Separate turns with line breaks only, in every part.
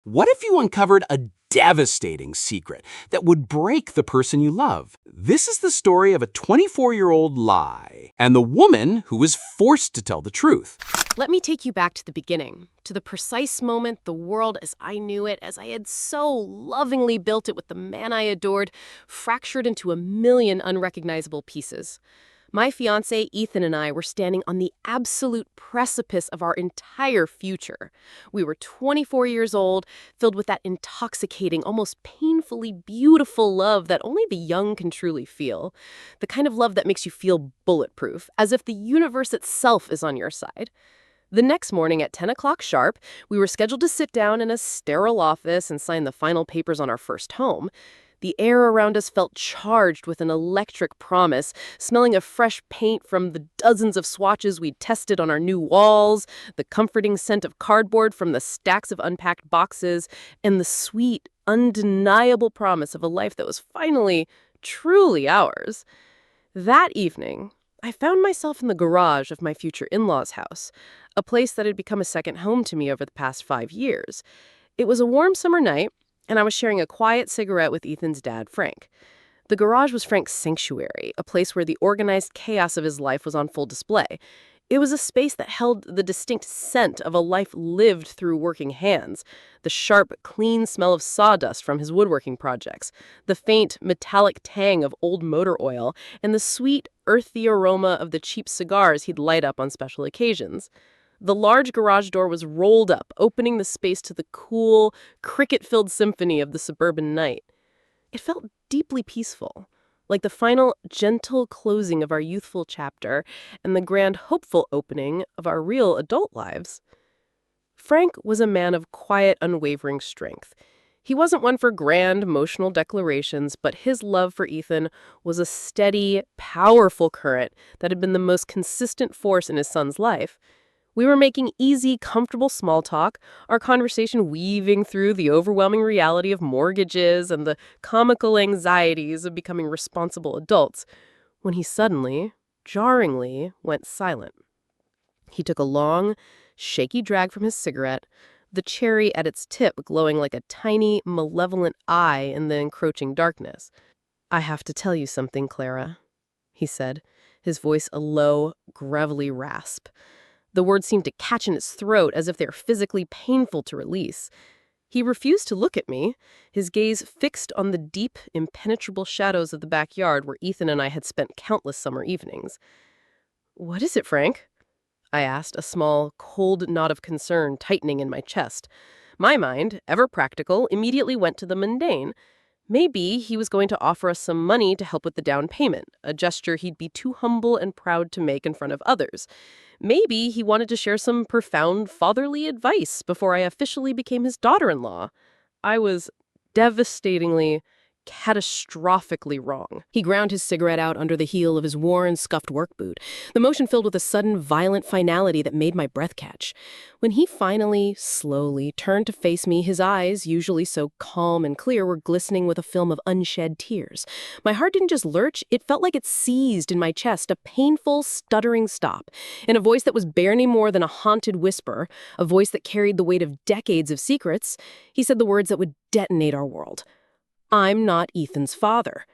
What if you uncovered a devastating secret that would break the person you love? This is the story of a 24-year-old lie and the woman who was forced to tell the truth.
Let me take you back to the beginning, to the precise moment the world as I knew it, as I had so lovingly built it with the man I adored, fractured into a million unrecognizable pieces. My fiancé, Ethan, and I were standing on the absolute precipice of our entire future. We were 24 years old, filled with that intoxicating, almost painfully beautiful love that only the young can truly feel. The kind of love that makes you feel bulletproof, as if the universe itself is on your side. The next morning at 10 o'clock sharp, we were scheduled to sit down in a sterile office and sign the final papers on our first home. The air around us felt charged with an electric promise, smelling of fresh paint from the dozens of swatches we'd tested on our new walls, the comforting scent of cardboard from the stacks of unpacked boxes, and the sweet, undeniable promise of a life that was finally, truly ours. That evening, I found myself in the garage of my future in-laws' house, a place that had become a second home to me over the past 5 years. It was a warm summer night, and I was sharing a quiet cigarette with Ethan's dad, Frank. The garage was Frank's sanctuary, a place where the organized chaos of his life was on full display. It was a space that held the distinct scent of a life lived through working hands, the sharp, clean smell of sawdust from his woodworking projects, the faint, metallic tang of old motor oil, and the sweet, earthy aroma of the cheap cigars he'd light up on special occasions. The large garage door was rolled up, opening the space to the cool, cricket-filled symphony of the suburban night. It felt deeply peaceful, like the final, gentle closing of our youthful chapter and the grand, hopeful opening of our real adult lives. Frank was a man of quiet, unwavering strength. He wasn't one for grand, emotional declarations, but his love for Ethan was a steady, powerful current that had been the most consistent force in his son's life. We were making easy, comfortable small talk, our conversation weaving through the overwhelming reality of mortgages and the comical anxieties of becoming responsible adults, when he suddenly, jarringly, went silent. He took a long, shaky drag from his cigarette, the cherry at its tip glowing like a tiny, malevolent eye in the encroaching darkness. "I have to tell you something, Clara," he said, his voice a low, gravelly rasp. The words seemed to catch in his throat as if they were physically painful to release. He refused to look at me, his gaze fixed on the deep, impenetrable shadows of the backyard where Ethan and I had spent countless summer evenings. "What is it, Frank?" I asked, a small, cold knot of concern tightening in my chest. My mind, ever practical, immediately went to the mundane. Maybe he was going to offer us some money to help with the down payment, a gesture he'd be too humble and proud to make in front of others. Maybe he wanted to share some profound fatherly advice before I officially became his daughter-in-law. I was devastatingly, catastrophically wrong. He ground his cigarette out under the heel of his worn, scuffed work boot, the motion filled with a sudden, violent finality that made my breath catch. When he finally, slowly, turned to face me, his eyes, usually so calm and clear, were glistening with a film of unshed tears. My heart didn't just lurch, it felt like it seized in my chest, a painful, stuttering stop. In a voice that was barely more than a haunted whisper, a voice that carried the weight of decades of secrets, he said the words that would detonate our world. "I'm not Ethan's father."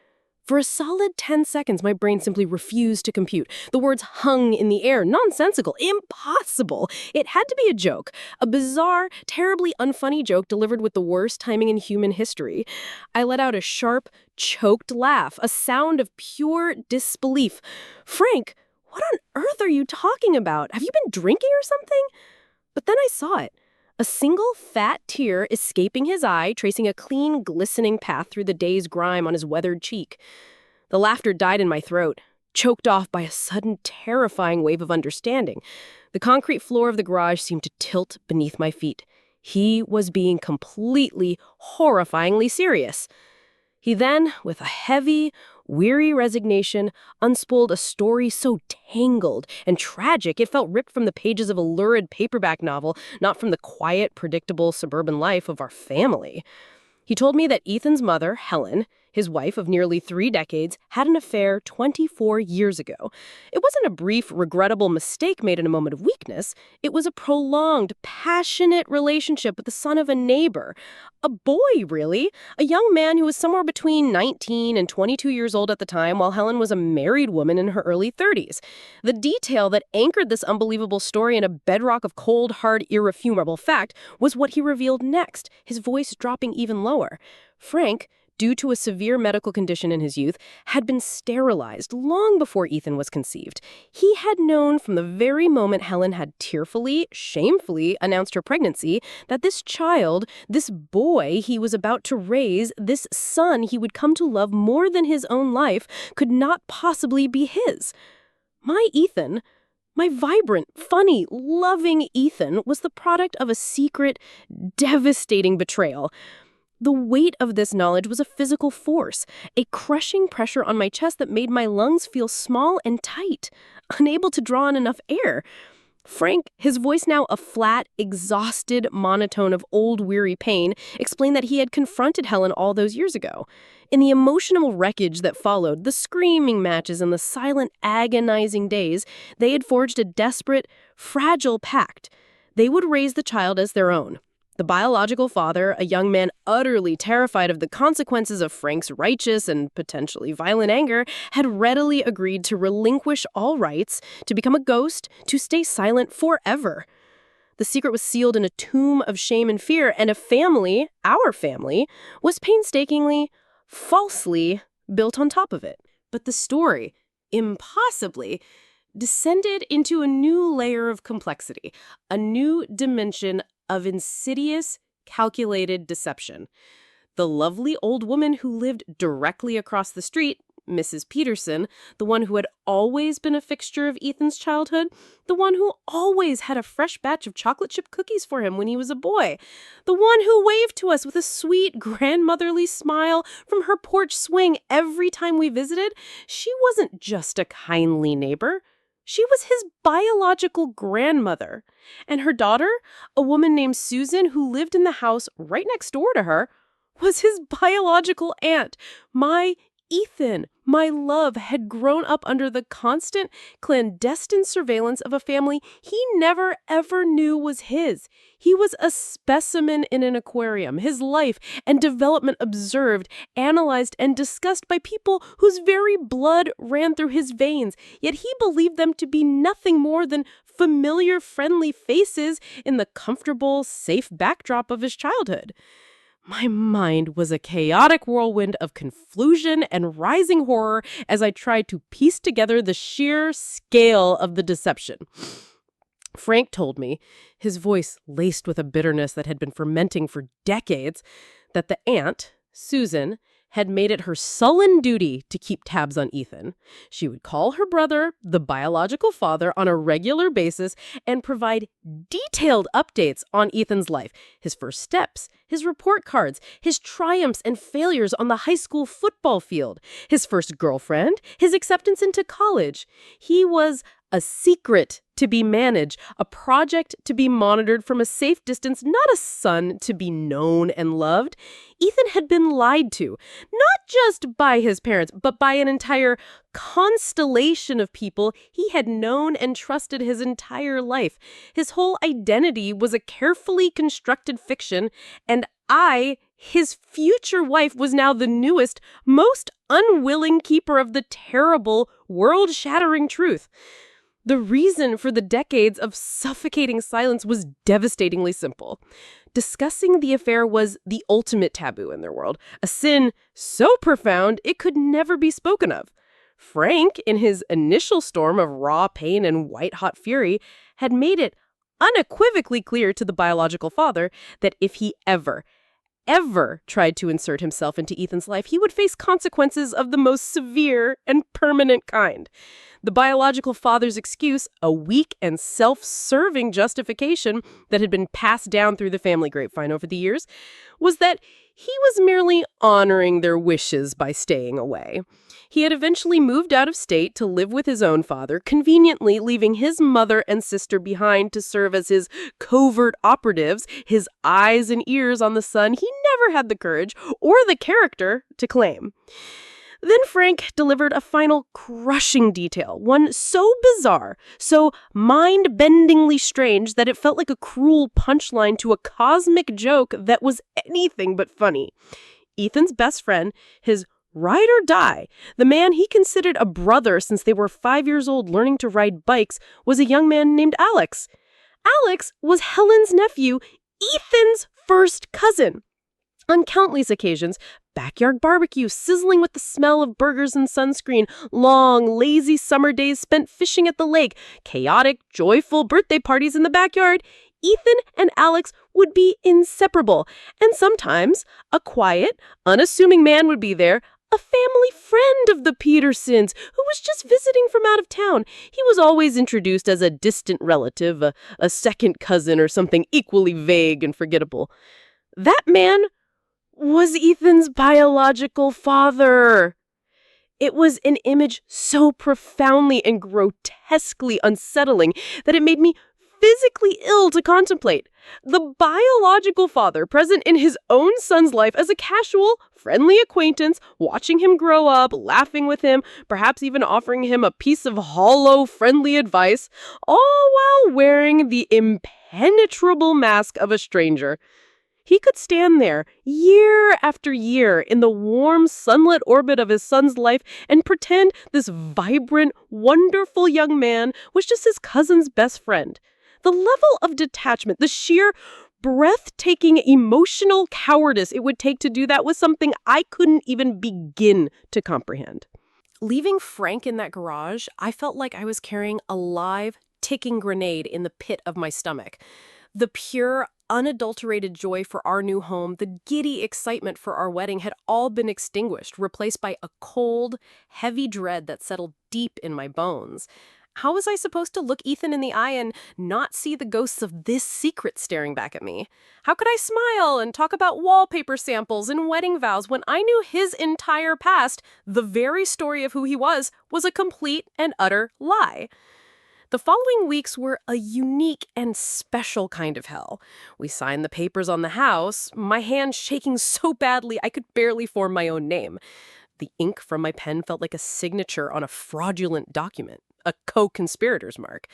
For a solid 10 seconds, my brain simply refused to compute. The words hung in the air, nonsensical, impossible. It had to be a joke, a bizarre, terribly unfunny joke delivered with the worst timing in human history. I let out a sharp, choked laugh, a sound of pure disbelief. "Frank, what on earth are you talking about? Have you been drinking or something?" But then I saw it. A single fat tear escaping his eye, tracing a clean, glistening path through the day's grime on his weathered cheek. The laughter died in my throat, choked off by a sudden, terrifying wave of understanding. The concrete floor of the garage seemed to tilt beneath my feet. He was being completely, horrifyingly serious. He then, with a heavy, weary resignation, unspooled a story so tangled and tragic it felt ripped from the pages of a lurid paperback novel, not from the quiet, predictable suburban life of our family. He told me that Ethan's mother, Helen, his wife of nearly 3 decades, had an affair 24 years ago. It wasn't a brief, regrettable mistake made in a moment of weakness. It was a prolonged, passionate relationship with the son of a neighbor. A boy, really. A young man who was somewhere between 19 and 22 years old at the time, while Helen was a married woman in her early 30s. The detail that anchored this unbelievable story in a bedrock of cold, hard, irrefutable fact was what he revealed next, his voice dropping even lower. Frank, due to a severe medical condition in his youth, had been sterilized long before Ethan was conceived. He had known from the very moment Helen had tearfully, shamefully announced her pregnancy that this child, this boy he was about to raise, this son he would come to love more than his own life, could not possibly be his. My Ethan, my vibrant, funny, loving Ethan, was the product of a secret, devastating betrayal. The weight of this knowledge was a physical force, a crushing pressure on my chest that made my lungs feel small and tight, unable to draw in enough air. Frank, his voice now a flat, exhausted monotone of old, weary pain, explained that he had confronted Helen all those years ago. In the emotional wreckage that followed, the screaming matches and the silent, agonizing days, they had forged a desperate, fragile pact. They would raise the child as their own. The biological father, a young man utterly terrified of the consequences of Frank's righteous and potentially violent anger, had readily agreed to relinquish all rights, to become a ghost, to stay silent forever. The secret was sealed in a tomb of shame and fear, and a family, our family, was painstakingly, falsely built on top of it. But the story, impossibly, descended into a new layer of complexity, a new dimension of insidious, calculated deception. The lovely old woman who lived directly across the street, Mrs. Peterson, the one who had always been a fixture of Ethan's childhood, the one who always had a fresh batch of chocolate chip cookies for him when he was a boy, the one who waved to us with a sweet, grandmotherly smile from her porch swing every time we visited, she wasn't just a kindly neighbor. She was his biological grandmother. And her daughter, a woman named Susan who lived in the house right next door to her, was his biological aunt. My Ethan, my love, had grown up under the constant, clandestine surveillance of a family he never ever knew was his. He was a specimen in an aquarium, his life and development observed, analyzed, and discussed by people whose very blood ran through his veins, yet he believed them to be nothing more than familiar, friendly faces in the comfortable, safe backdrop of his childhood. My mind was a chaotic whirlwind of confusion and rising horror as I tried to piece together the sheer scale of the deception. Frank told me, his voice laced with a bitterness that had been fermenting for decades, that the aunt, Susan, had made it her sullen duty to keep tabs on Ethan. She would call her brother, the biological father, on a regular basis and provide detailed updates on Ethan's life, his first steps, his report cards, his triumphs and failures on the high school football field, his first girlfriend, his acceptance into college. He was a secret to be managed, a project to be monitored from a safe distance, not a son to be known and loved. Ethan had been lied to, not just by his parents, but by an entire constellation of people he had known and trusted his entire life. His whole identity was a carefully constructed fiction, and I, his future wife, was now the newest, most unwilling keeper of the terrible, world-shattering truth. The reason for the decades of suffocating silence was devastatingly simple. Discussing the affair was the ultimate taboo in their world, a sin so profound it could never be spoken of. Frank, in his initial storm of raw pain and white-hot fury, had made it unequivocally clear to the biological father that if he ever tried to insert himself into Ethan's life, he would face consequences of the most severe and permanent kind. The biological father's excuse, a weak and self-serving justification that had been passed down through the family grapevine over the years, was that he was merely honoring their wishes by staying away. He had eventually moved out of state to live with his own father, conveniently leaving his mother and sister behind to serve as his covert operatives, his eyes and ears on the son he never had the courage or the character to claim. Then Frank delivered a final crushing detail, one so bizarre, so mind-bendingly strange that it felt like a cruel punchline to a cosmic joke that was anything but funny. Ethan's best friend, his ride or die, the man he considered a brother since they were 5 years old learning to ride bikes, was a young man named Alex. Alex was Helen's nephew, Ethan's first cousin. On countless occasions, backyard barbecue sizzling with the smell of burgers and sunscreen, long, lazy summer days spent fishing at the lake, chaotic, joyful birthday parties in the backyard, Ethan and Alex would be inseparable. And sometimes a quiet, unassuming man would be there, a family friend of the Petersons who was just visiting from out of town. He was always introduced as a distant relative, a second cousin, or something equally vague and forgettable. That man was Ethan's biological father. It was an image so profoundly and grotesquely unsettling that it made me physically ill to contemplate. The biological father present in his own son's life as a casual, friendly acquaintance, watching him grow up, laughing with him, perhaps even offering him a piece of hollow, friendly advice, all while wearing the impenetrable mask of a stranger. He could stand there year after year in the warm, sunlit orbit of his son's life and pretend this vibrant, wonderful young man was just his cousin's best friend. The level of detachment, the sheer breathtaking emotional cowardice it would take to do that was something I couldn't even begin to comprehend. Leaving Frank in that garage, I felt like I was carrying a live, ticking grenade in the pit of my stomach. The pure, unadulterated joy for our new home, the giddy excitement for our wedding had all been extinguished, replaced by a cold, heavy dread that settled deep in my bones. How was I supposed to look Ethan in the eye and not see the ghosts of this secret staring back at me? How could I smile and talk about wallpaper samples and wedding vows when I knew his entire past, the very story of who he was a complete and utter lie? The following weeks were a unique and special kind of hell. We signed the papers on the house, my hand shaking so badly I could barely form my own name. The ink from my pen felt like a signature on a fraudulent document, a co-conspirator's mark.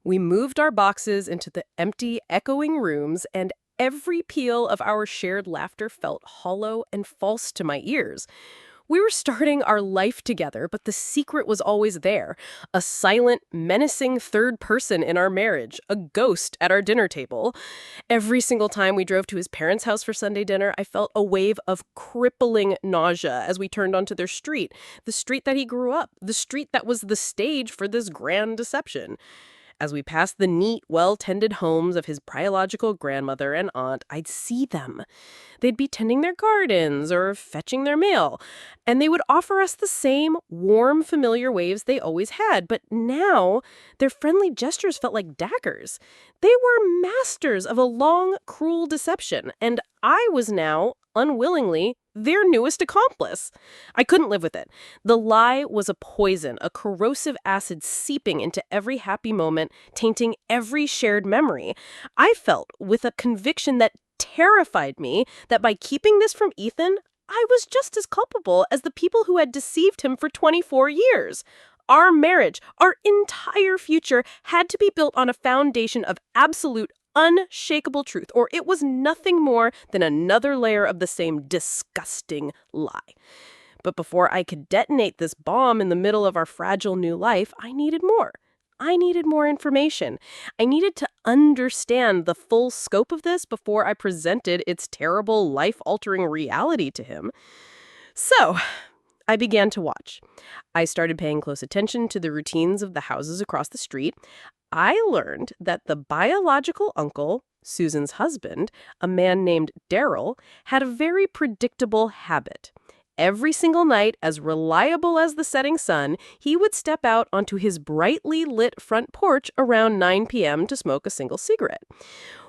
We moved our boxes into the empty, echoing rooms, and every peal of our shared laughter felt hollow and false to my ears. We were starting our life together, but the secret was always there. A silent, menacing third person in our marriage, a ghost at our dinner table. Every single time we drove to his parents' house for Sunday dinner, I felt a wave of crippling nausea as we turned onto their street, the street that he grew up, the street that was the stage for this grand deception. As we passed the neat, well-tended homes of his biological grandmother and aunt, I'd see them. They'd be tending their gardens or fetching their mail, and they would offer us the same warm, familiar waves they always had. But now, their friendly gestures felt like daggers. They were masters of a long, cruel deception, and I was now, unwillingly, their newest accomplice. I couldn't live with it. The lie was a poison, a corrosive acid seeping into every happy moment, tainting every shared memory. I felt, with a conviction that terrified me, that by keeping this from Ethan, I was just as culpable as the people who had deceived him for 24 years. Our marriage, our entire future, had to be built on a foundation of absolute, unshakable truth, or it was nothing more than another layer of the same disgusting lie. But before I could detonate this bomb in the middle of our fragile new life, I needed more. I needed more information. I needed to understand the full scope of this before I presented its terrible, life-altering reality to him. So, I began to watch. I started paying close attention to the routines of the houses across the street. I learned that the biological uncle, Susan's husband, a man named Daryl, had a very predictable habit. every single night, as reliable as the setting sun, he would step out onto his brightly lit front porch around 9 p.m. to smoke a single cigarette.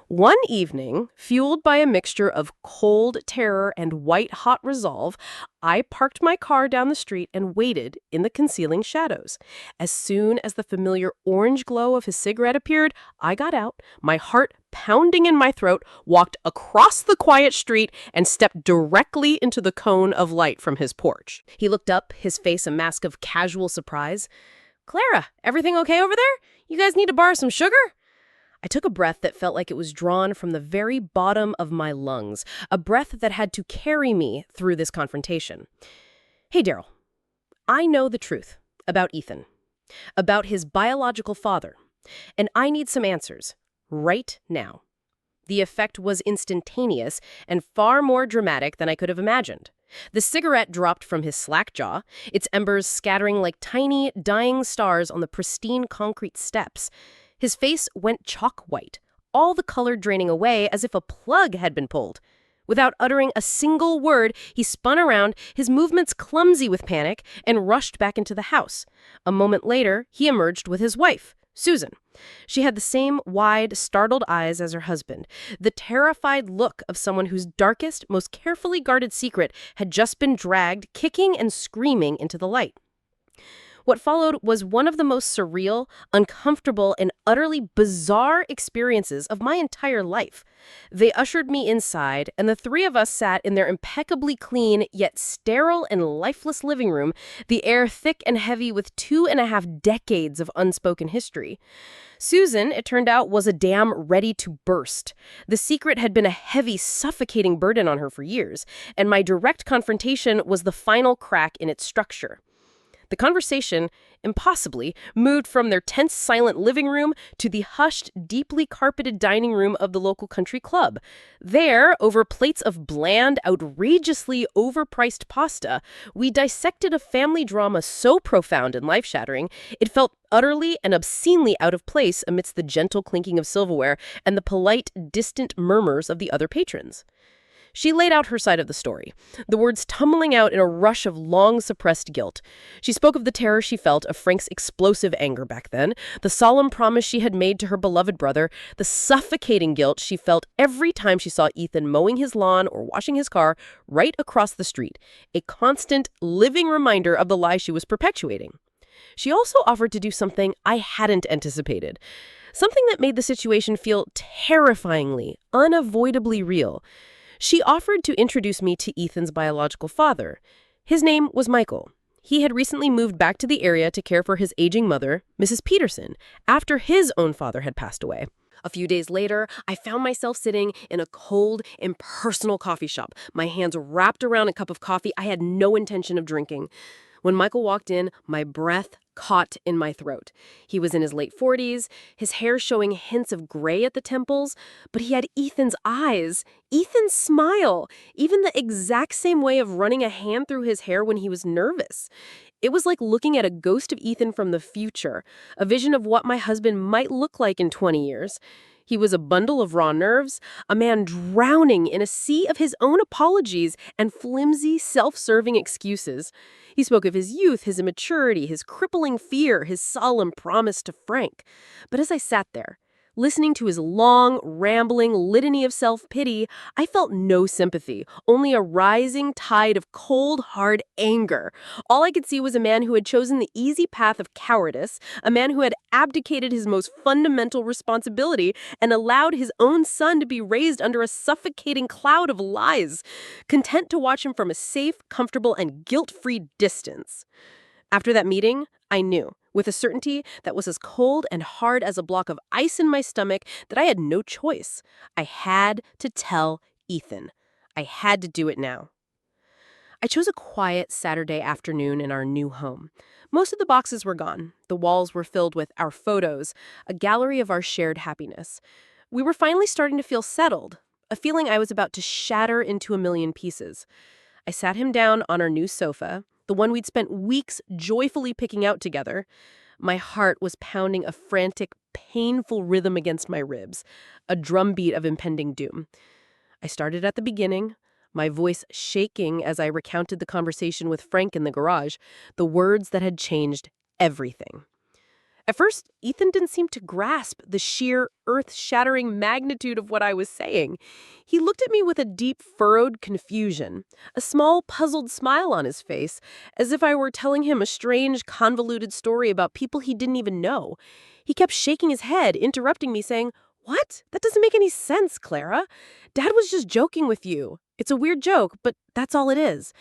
One evening, fueled by a mixture of cold terror and white-hot resolve, I parked my car down the street and waited in the concealing shadows. As soon as the familiar orange glow of his cigarette appeared, I got out, my heart pounding in my throat, walked across the quiet street, and stepped directly into the cone of light from his porch. He looked up, his face a mask of casual surprise. "Clara, everything okay over there? You guys need to borrow some sugar?" I took a breath that felt like it was drawn from the very bottom of my lungs, a breath that had to carry me through this confrontation. "Hey, Daryl, I know the truth about Ethan, about his biological father, and I need some answers right now." The effect was instantaneous and far more dramatic than I could have imagined. The cigarette dropped from his slack jaw, its embers scattering like tiny, dying stars on the pristine concrete steps. His face went chalk white, all the color draining away as if a plug had been pulled. Without uttering a single word, he spun around, his movements clumsy with panic, and rushed back into the house. A moment later, he emerged with his wife, Susan. She had the same wide, startled eyes as her husband, the terrified look of someone whose darkest, most carefully guarded secret had just been dragged, kicking and screaming, into the light. What followed was one of the most surreal, uncomfortable, and utterly bizarre experiences of my entire life. They ushered me inside, and the three of us sat in their impeccably clean, yet sterile and lifeless living room, the air thick and heavy with 2.5 decades of unspoken history. Susan, it turned out, was a dam ready to burst. The secret had been a heavy, suffocating burden on her for years, and my direct confrontation was the final crack in its structure. The conversation, impossibly, moved from their tense, silent living room to the hushed, deeply carpeted dining room of the local country club. There, over plates of bland, outrageously overpriced pasta, we dissected a family drama so profound and life-shattering, it felt utterly and obscenely out of place amidst the gentle clinking of silverware and the polite, distant murmurs of the other patrons. She laid out her side of the story, the words tumbling out in a rush of long-suppressed guilt. She spoke of the terror she felt of Frank's explosive anger back then, the solemn promise she had made to her beloved brother, the suffocating guilt she felt every time she saw Ethan mowing his lawn or washing his car right across the street, a constant, living reminder of the lie she was perpetuating. She also offered to do something I hadn't anticipated, something that made the situation feel terrifyingly, unavoidably real. She offered to introduce me to Ethan's biological father. His name was Michael. He had recently moved back to the area to care for his aging mother, Mrs. Peterson, after his own father had passed away. A few days later, I found myself sitting in a cold, impersonal coffee shop, my hands wrapped around a cup of coffee I had no intention of drinking. When Michael walked in, my breath caught in my throat. He was in his late 40s, his hair showing hints of gray at the temples, but he had Ethan's eyes, Ethan's smile, even the exact same way of running a hand through his hair when he was nervous. It was like looking at a ghost of Ethan from the future, a vision of what my husband might look like in 20 years. He was a bundle of raw nerves, a man drowning in a sea of his own apologies and flimsy, self-serving excuses. He spoke of his youth, his immaturity, his crippling fear, his solemn promise to Frank. But as I sat there, listening to his long, rambling litany of self-pity, I felt no sympathy, only a rising tide of cold, hard anger. All I could see was a man who had chosen the easy path of cowardice, a man who had abdicated his most fundamental responsibility and allowed his own son to be raised under a suffocating cloud of lies, content to watch him from a safe, comfortable, and guilt-free distance. After that meeting, I knew, with a certainty that was as cold and hard as a block of ice in my stomach, that I had no choice. I had to tell Ethan. I had to do it now. I chose a quiet Saturday afternoon in our new home. Most of the boxes were gone. The walls were filled with our photos, a gallery of our shared happiness. We were finally starting to feel settled, a feeling I was about to shatter into a million pieces. I sat him down on our new sofa, the one we'd spent weeks joyfully picking out together. My heart was pounding a frantic, painful rhythm against my ribs, a drumbeat of impending doom. I started at the beginning, my voice shaking as I recounted the conversation with Frank in the garage, the words that had changed everything. At first, Ethan didn't seem to grasp the sheer, earth-shattering magnitude of what I was saying. He looked at me with a deep, furrowed confusion, a small, puzzled smile on his face, as if I were telling him a strange, convoluted story about people he didn't even know. He kept shaking his head, interrupting me, saying, "What? That doesn't make any sense, Clara. Dad was just joking with you. It's a weird joke, but that's all it is."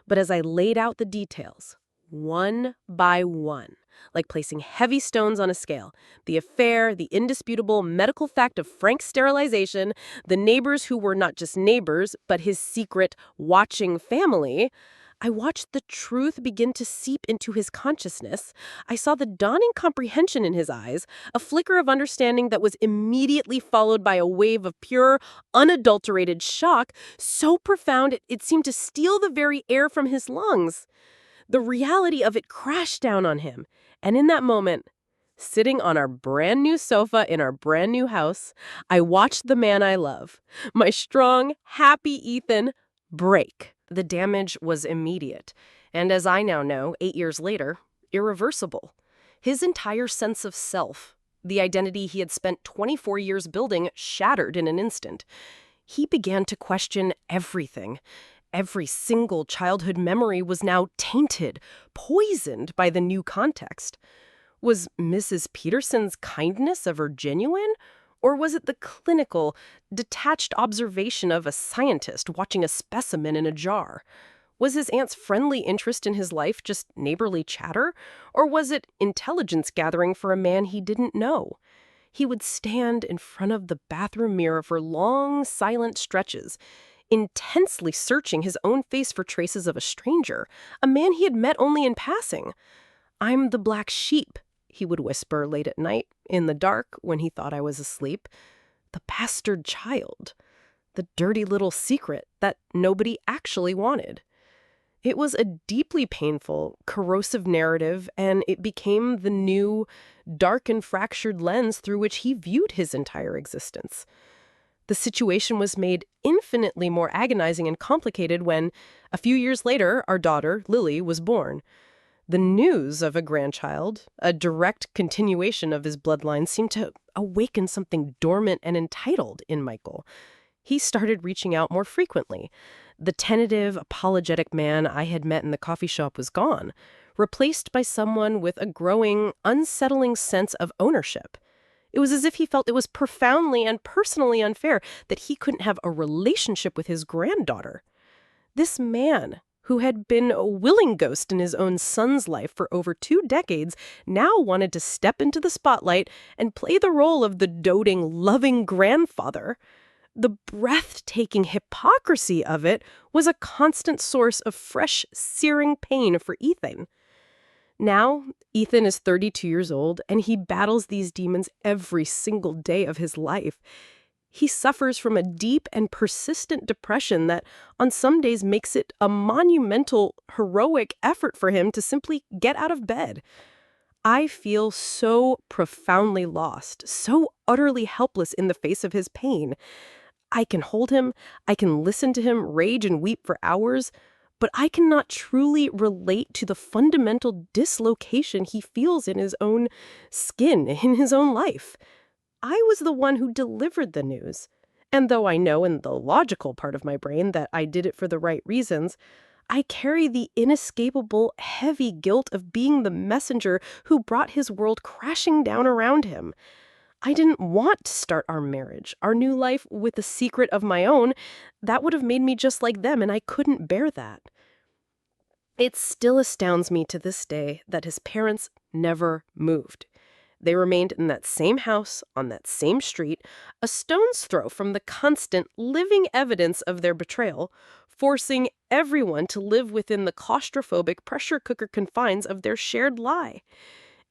But as I laid out the details, one by one, like placing heavy stones on a scale, the affair, the indisputable medical fact of Frank's sterilization, the neighbors who were not just neighbors, but his secret watching family, I watched the truth begin to seep into his consciousness. I saw the dawning comprehension in his eyes, a flicker of understanding that was immediately followed by a wave of pure, unadulterated shock, so profound it seemed to steal the very air from his lungs. The reality of it crashed down on him. And in that moment, sitting on our brand new sofa in our brand new house, I watched the man I love, my strong, happy Ethan, break. The damage was immediate. And as I now know, 8 years later, irreversible. His entire sense of self, the identity he had spent 24 years building, shattered in an instant. He began to question everything. Every single childhood memory was now tainted, poisoned by the new context. Was Mrs. Peterson's kindness ever genuine? Or was it the clinical, detached observation of a scientist watching a specimen in a jar? Was his aunt's friendly interest in his life just neighborly chatter? Or was it intelligence gathering for a man he didn't know? He would stand in front of the bathroom mirror for long, silent stretches, intensely searching his own face for traces of a stranger, a man he had met only in passing. "I'm the black sheep," he would whisper late at night, in the dark, when he thought I was asleep. The bastard child. The dirty little secret that nobody actually wanted. It was a deeply painful, corrosive narrative, and it became the new, dark and fractured lens through which he viewed his entire existence. The situation was made infinitely more agonizing and complicated when, a few years later, our daughter, Lily, was born. The news of a grandchild, a direct continuation of his bloodline, seemed to awaken something dormant and entitled in Michael. He started reaching out more frequently. The tentative, apologetic man I had met in the coffee shop was gone, replaced by someone with a growing, unsettling sense of ownership. It was as if he felt it was profoundly and personally unfair that he couldn't have a relationship with his granddaughter. This man, who had been a willing ghost in his own son's life for over 2 decades, now wanted to step into the spotlight and play the role of the doting, loving grandfather. The breathtaking hypocrisy of it was a constant source of fresh, searing pain for Ethan. Now, Ethan is 32 years old, and he battles these demons every single day of his life. He suffers from a deep and persistent depression that on some days makes it a monumental, heroic effort for him to simply get out of bed. I feel so profoundly lost, so utterly helpless in the face of his pain. I can hold him, I can listen to him rage and weep for hours, but I cannot truly relate to the fundamental dislocation he feels in his own skin, in his own life. I was the one who delivered the news. And though I know in the logical part of my brain that I did it for the right reasons, I carry the inescapable, heavy guilt of being the messenger who brought his world crashing down around him. I didn't want to start our marriage, our new life, with a secret of my own. That would have made me just like them, and I couldn't bear that. It still astounds me to this day that his parents never moved. They remained in that same house, on that same street, a stone's throw from the constant, living evidence of their betrayal, forcing everyone to live within the claustrophobic pressure cooker confines of their shared lie.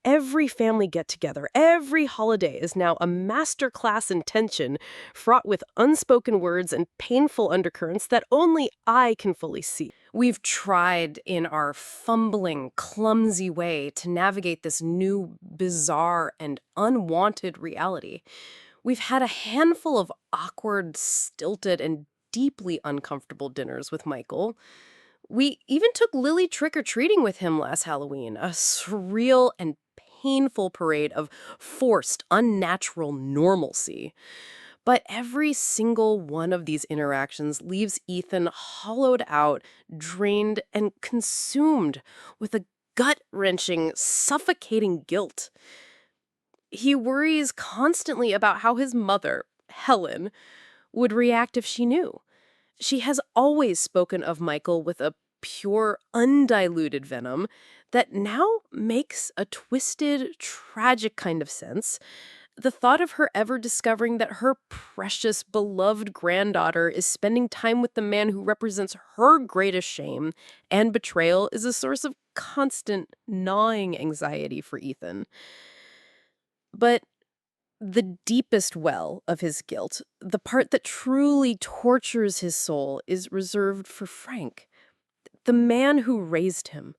Every family get-together, every holiday is now a masterclass in tension, fraught with unspoken words and painful undercurrents that only I can fully see. We've tried in our fumbling, clumsy way to navigate this new, bizarre, and unwanted reality. We've had a handful of awkward, stilted, and deeply uncomfortable dinners with Michael. We even took Lily trick-or-treating with him last Halloween, a surreal and painful parade of forced, unnatural normalcy. But every single one of these interactions leaves Ethan hollowed out, drained, and consumed with a gut-wrenching, suffocating guilt. He worries constantly about how his mother, Helen, would react if she knew. She has always spoken of Michael with a pure, undiluted venom that now makes a twisted, tragic kind of sense. The thought of her ever discovering that her precious, beloved granddaughter is spending time with the man who represents her greatest shame and betrayal is a source of constant, gnawing anxiety for Ethan. But the deepest well of his guilt, the part that truly tortures his soul, is reserved for Frank, the man who raised him.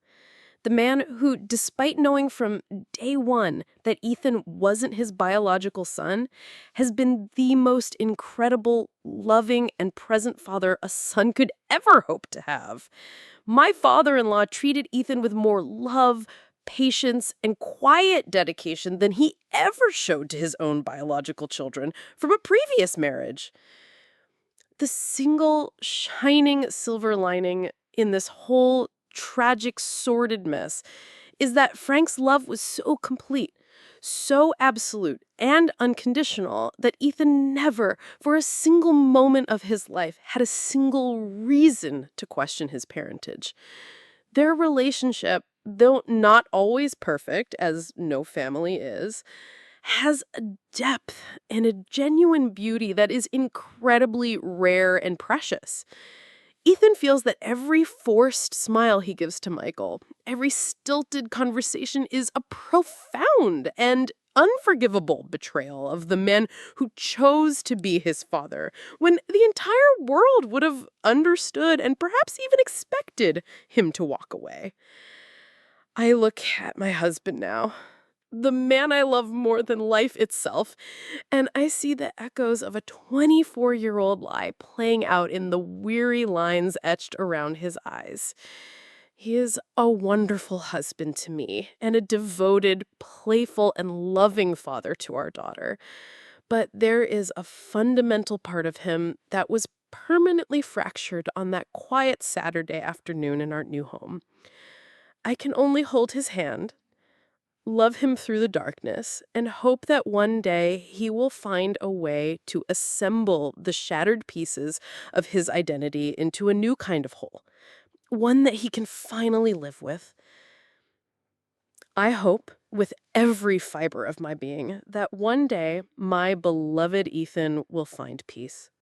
The man who, despite knowing from day one that Ethan wasn't his biological son, has been the most incredible, loving, and present father a son could ever hope to have. My father-in-law treated Ethan with more love, patience, and quiet dedication than he ever showed to his own biological children from a previous marriage. The single shining silver lining in this whole tragic, sordid mess is that Frank's love was so complete, so absolute and unconditional that Ethan never, for a single moment of his life, had a single reason to question his parentage. Their relationship, though not always perfect, as no family is, has a depth and a genuine beauty that is incredibly rare and precious. Ethan feels that every forced smile he gives to Michael, every stilted conversation is a profound and unforgivable betrayal of the man who chose to be his father, when the entire world would have understood and perhaps even expected him to walk away. I look at my husband now, the man I love more than life itself, and I see the echoes of a 24-year-old lie playing out in the weary lines etched around his eyes. He is a wonderful husband to me, and a devoted, playful, and loving father to our daughter. But there is a fundamental part of him that was permanently fractured on that quiet Saturday afternoon in our new home. I can only hold his hand, love him through the darkness, and hope that one day he will find a way to assemble the shattered pieces of his identity into a new kind of whole, one that he can finally live with. I hope, with every fiber of my being, that one day my beloved Ethan will find peace.